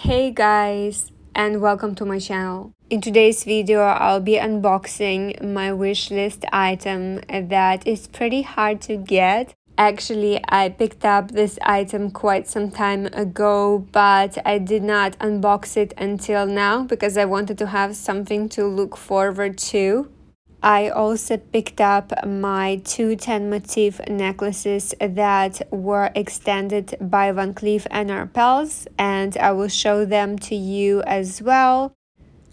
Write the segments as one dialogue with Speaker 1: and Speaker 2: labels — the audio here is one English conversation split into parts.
Speaker 1: Hey guys, and welcome to my channel. In today's video, I'll be unboxing my wishlist item that is pretty hard to get. Actually, I picked up this item quite some time ago, but I did not unbox it until now because I wanted to have something to look forward to. I also picked up my two 10 motif necklaces that were extended by Cleef And Arpels, and I will show them to you as well.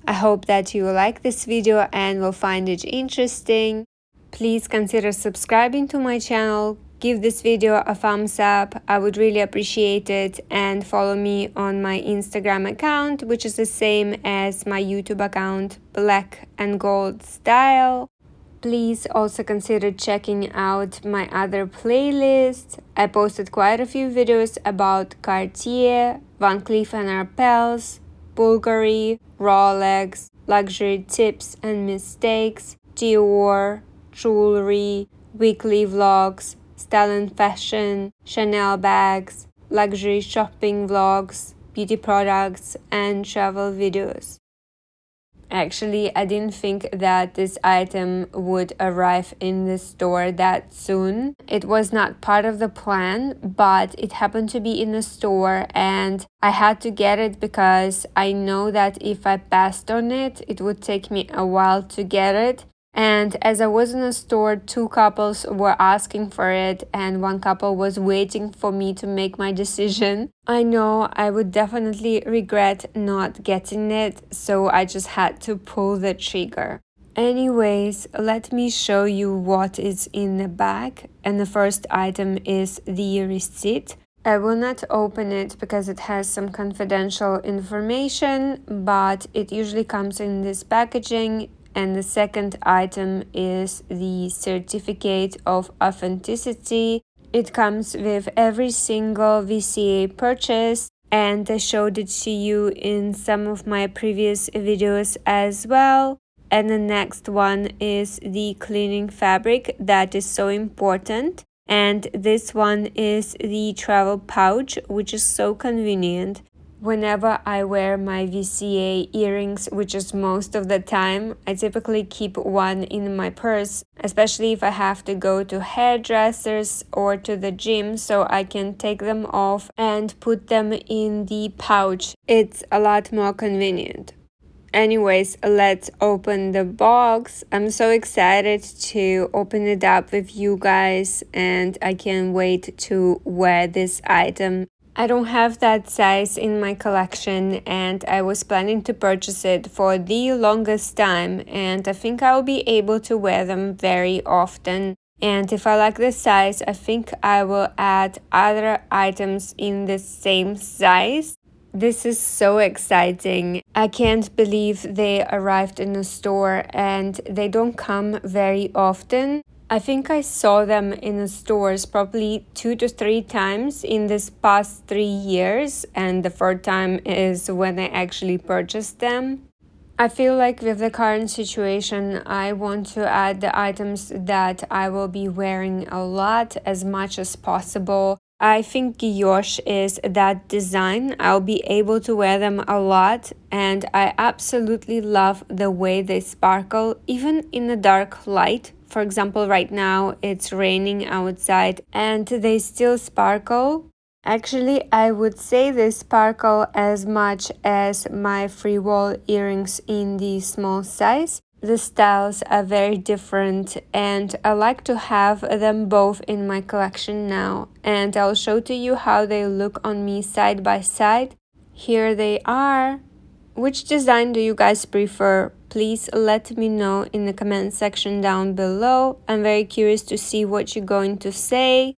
Speaker 1: I hope that you will like this video and will find it interesting. Please consider subscribing to my channel. Give this video a thumbs up, I would really appreciate it, and follow me on my Instagram account, which is the same as my YouTube account, Black and Gold Style. Please also consider checking out my other playlist. I posted quite a few videos about Cartier, Cleef And Arpels, Bulgari, Rolex, luxury tips and mistakes, Dior, jewelry, weekly vlogs, style and fashion, Chanel bags, luxury shopping vlogs, beauty products, and travel videos. Actually, I didn't think that this item would arrive in the store that soon. It was not part of the plan, but it happened to be in the store and I had to get it because I know that if I passed on it, it would take me a while to get it. And as I was in the store, two couples were asking for it and one couple was waiting for me to make my decision. I know I would definitely regret not getting it, so I just had to pull the trigger. Anyways, let me show you what is in the bag. And the first item is the receipt. I will not open it because it has some confidential information, but it usually comes in this packaging. And the second item is the certificate of authenticity. It comes with every single VCA purchase, and I showed it to you in some of my previous videos as well. And the next one is the cleaning fabric that is so important. And this one is the travel pouch, which is so convenient. Whenever I wear my VCA earrings, which is most of the time, I typically keep one in my purse, especially if I have to go to hairdressers or to the gym, so I can take them off and put them in the pouch. It's a lot more convenient. Anyways, let's open the box. I'm so excited to open it up with you guys, and I can't wait to wear this item. I don't have that size in my collection and I was planning to purchase it for the longest time, and I think I'll be able to wear them very often. And if I like the size, I think I will add other items in the same size. This is so exciting. I can't believe they arrived in the store and they don't come very often. I think I saw them in the stores probably 2 to 3 times in this past 3 years, and the third time is when I actually purchased them. I feel like with the current situation, I want to add the items that I will be wearing a lot as much as possible. I think guilloche is that design. I'll be able to wear them a lot, and I absolutely love the way they sparkle even in the dark light. For example, right now it's raining outside and they still sparkle. Actually, I would say they sparkle as much as my free wall earrings in the small size. The styles are very different and I like to have them both in my collection now. And I'll show to you how they look on me side by side. Here they are. Which design do you guys prefer? Please let me know in the comment section down below. I'm very curious to see what you're going to say.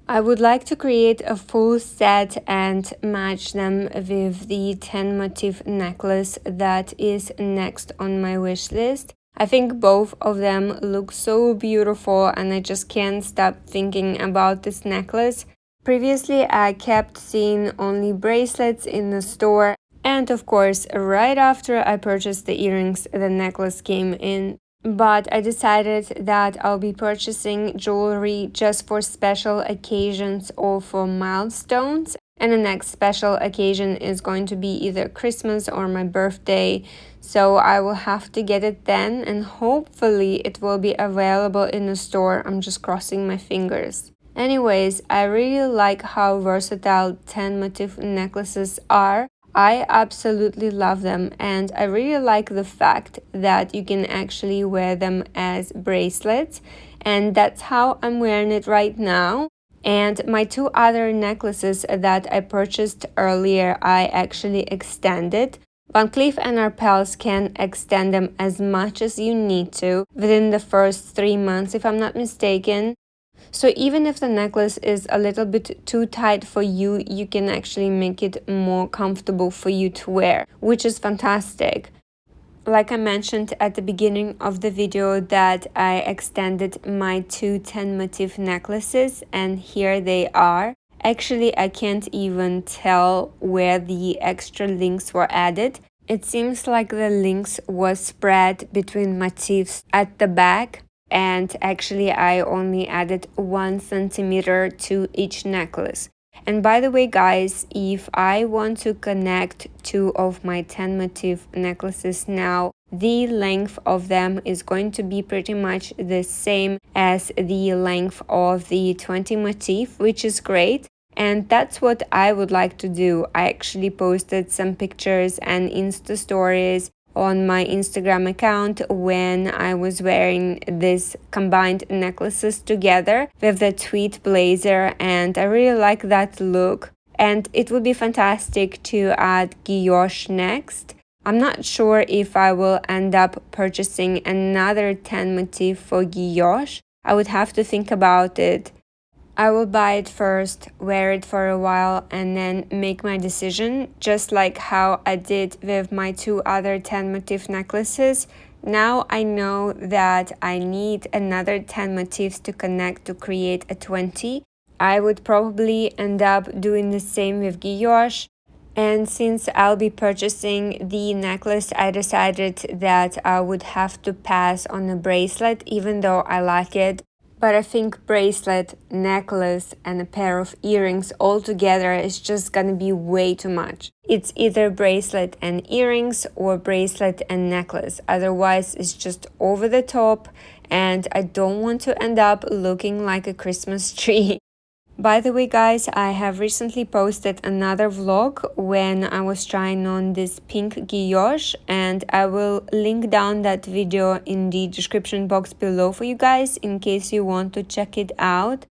Speaker 1: I would like to create a full set and match them with the 10 motif necklace that is next on my wish list. I think both of them look so beautiful and I just can't stop thinking about this necklace. Previously, I kept seeing only bracelets in the store. And of course, right after I purchased the earrings, the necklace came in. But I decided that I'll be purchasing jewelry just for special occasions or for milestones. And the next special occasion is going to be either Christmas or my birthday. So I will have to get it then, and hopefully it will be available in the store. I'm just crossing my fingers. Anyways, I really like how versatile 10 motif necklaces are. I absolutely love them, and I really like the fact that you can actually wear them as bracelets, and that's how I'm wearing it right now. And my two other necklaces that I purchased earlier, I actually extended. But Cleef and Arpels can extend them as much as you need to within the first 3 months, if I'm not mistaken. So even if the necklace is a little bit too tight for you, you can actually make it more comfortable for you to wear, which is fantastic. Like I mentioned at the beginning of the video that I extended my two 10 motif necklaces, and here they are. Actually, I can't even tell where the extra links were added. It seems like the links was spread between motifs at the back, and actually I only added 1 centimeter to each necklace. And by the way, guys, if I want to connect two of my 10 motif necklaces now, the length of them is going to be pretty much the same as the length of the 20 motif, which is great. And that's what I would like to do. I actually posted some pictures and Insta stories on my Instagram account when I was wearing these combined necklaces together with the tweed blazer, and I really like that look. And it would be fantastic to add guilloche next. I'm not sure if I will end up purchasing another 10 motif for guilloche. I would have to think about it. I will buy it first, wear it for a while, and then make my decision, just like how I did with my two other 10 motif necklaces. Now I know that I need another 10 motifs to connect to create a 20. I would probably end up doing the same with guilloche. And since I'll be purchasing the necklace, I decided that I would have to pass on a bracelet, even though I like it. But I think bracelet, necklace, and a pair of earrings all together is just gonna be way too much. It's either bracelet and earrings or bracelet and necklace. Otherwise, it's just over the top, and I don't want to end up looking like a Christmas tree. By the way, guys, I have recently posted another vlog when I was trying on this pink guilloche, and I will link down that video in the description box below for you guys in case you want to check it out.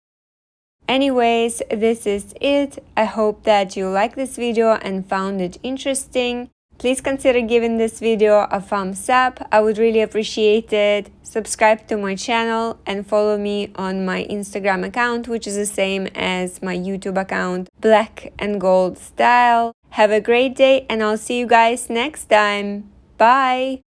Speaker 1: Anyways, this is it. I hope that you liked this video and found it interesting. Please consider giving this video a thumbs up. I would really appreciate it. Subscribe to my channel and follow me on my Instagram account, which is the same as my YouTube account, Black and Gold Style. Have a great day, and I'll see you guys next time. Bye!